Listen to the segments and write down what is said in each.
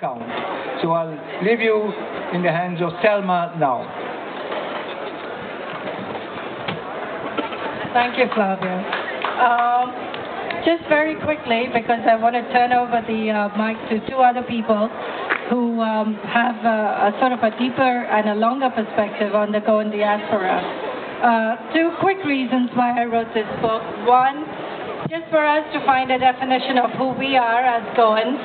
count. So I'll leave you in the hands of Selma now. Thank you, Flavio. Just very quickly, because I want to turn over the mic to two other people who have a sort of a deeper and a longer perspective on the Goan diaspora. Two quick reasons why I wrote this book. One, just for us to find a definition of who we are as Goans,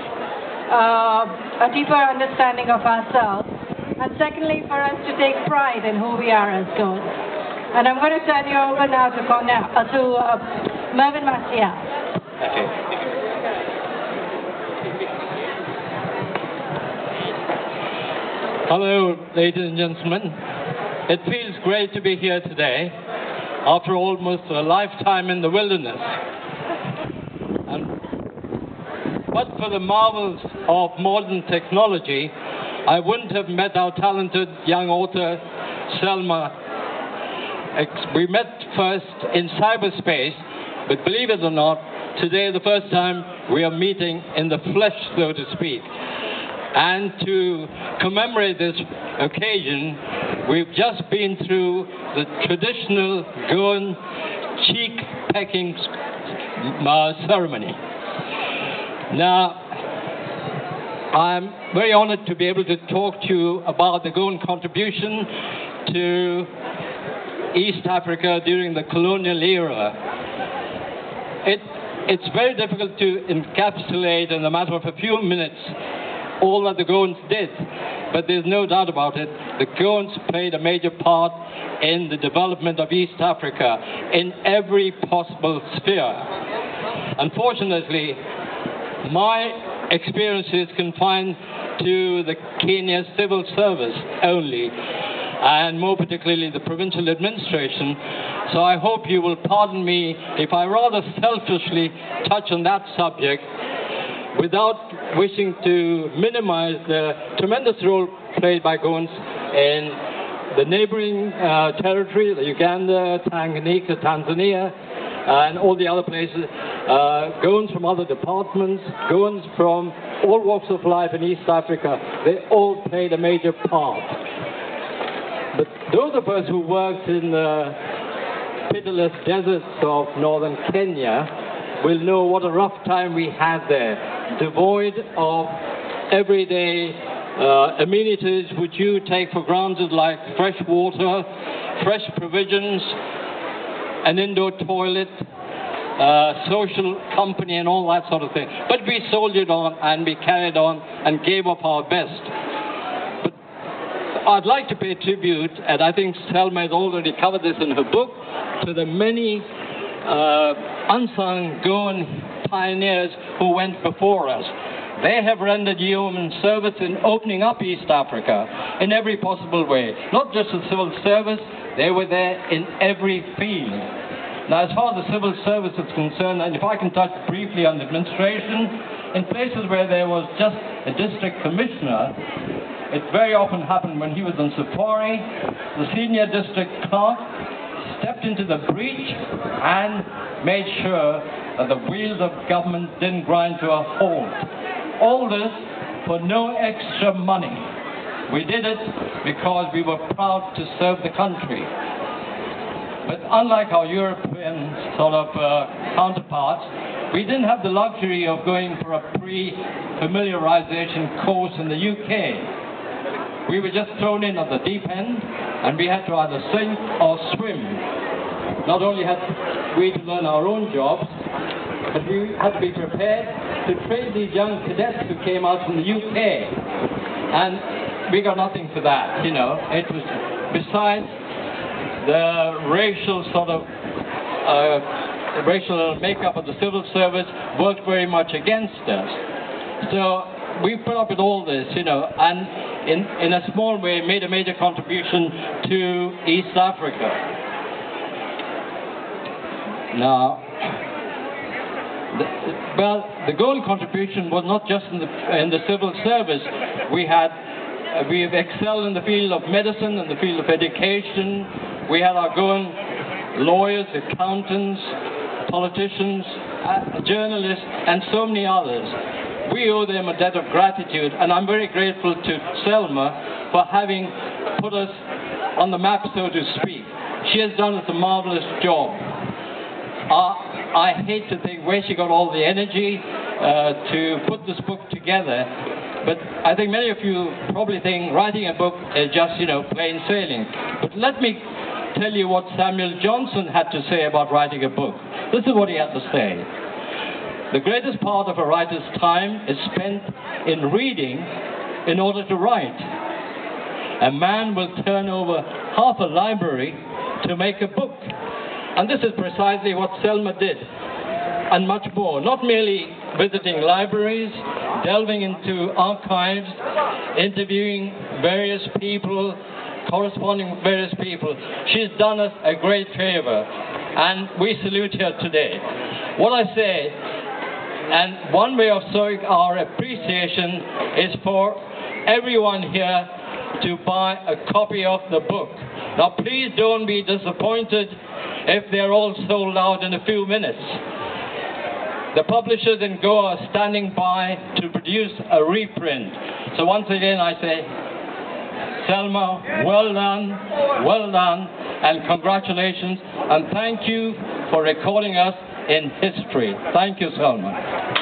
a deeper understanding of ourselves, and secondly, for us to take pride in who we are as Goans. And I'm going to turn you over now to Mervyn Maciel. Okay. Hello, ladies and gentlemen. It feels great to be here today after almost a lifetime in the wilderness. But for the marvels of modern technology, I wouldn't have met our talented young author, Selma. We met first in cyberspace, but believe it or not, today the first time we are meeting in the flesh, so to speak. And to commemorate this occasion, we've just been through the traditional Goan cheek pecking ceremony. Now, I'm very honored to be able to talk to you about the Goan contribution to East Africa during the colonial era. It's very difficult to encapsulate in a matter of a few minutes all that the Goans did, but there's no doubt about it. The Goans played a major part in the development of East Africa in every possible sphere. Unfortunately, my experience is confined to the Kenya civil service only, and more particularly the provincial administration. So I hope you will pardon me if I rather selfishly touch on that subject without wishing to minimize the tremendous role played by Goans in the neighboring territory, Uganda, Tanganyika, Tanzania, and all the other places. Goans from other departments, Goans from all walks of life in East Africa, they all played a major part. But those of us who worked in the pitiless deserts of northern Kenya will know what a rough time we had there, devoid of everyday amenities which you take for granted, like fresh water, fresh provisions, an indoor toilet, social company, and all that sort of thing. But we soldiered on and we carried on and gave up our best. But I'd like to pay tribute, and I think Selma has already covered this in her book, to the many unsung Goan pioneers who went before us. They have rendered yeoman service in opening up East Africa in every possible way. Not just the civil service, they were there in every field. Now, as far as the civil service is concerned, and if I can touch briefly on the administration, in places where there was just a district commissioner, it very often happened when he was on safari, the senior district clerk stepped into the breach and made sure that the wheels of government didn't grind to a halt. All this for no extra money. We did it because we were proud to serve the country. But unlike our European sort of counterparts, we didn't have the luxury of going for a pre-familiarization course in the UK. We were just thrown in at the deep end, and we had to either sink or swim. Not only had we to learn our own jobs, but we had to be prepared to train these young cadets who came out from the UK. And we got nothing for that, you know. It was, besides, the racial sort of racial makeup of the civil service worked very much against us. So we put up with all this, you know, and in a small way made a major contribution to East Africa. Now, the Goan contribution was not just in the civil service. We've excelled in the field of medicine, in the field of education. We had our Goan lawyers, accountants, politicians, journalists, and so many others. we owe them a debt of gratitude, and I'm very grateful to Selma for having put us on the map, so to speak. She has done us a marvelous job. I hate to think where she got all the energy to put this book together, but I think many of you probably think writing a book is just, plain sailing. But let me tell you what Samuel Johnson had to say about writing a book. This is what he had to say. The greatest part of a writer's time is spent in reading in order to write. A man will turn over half a library to make a book. And this is precisely what Selma did, and much more. Not merely visiting libraries, delving into archives, interviewing various people, corresponding with various people. She's done us a great favor, and we salute her today. What I say, and one way of showing our appreciation is for everyone here to buy a copy of the book. Now please don't be disappointed if they're all sold out in a few minutes. The publishers in Goa are standing by to produce a reprint. So once again I say, Selma, well done, and congratulations, and thank you for recording us in history. Thank you, Selma.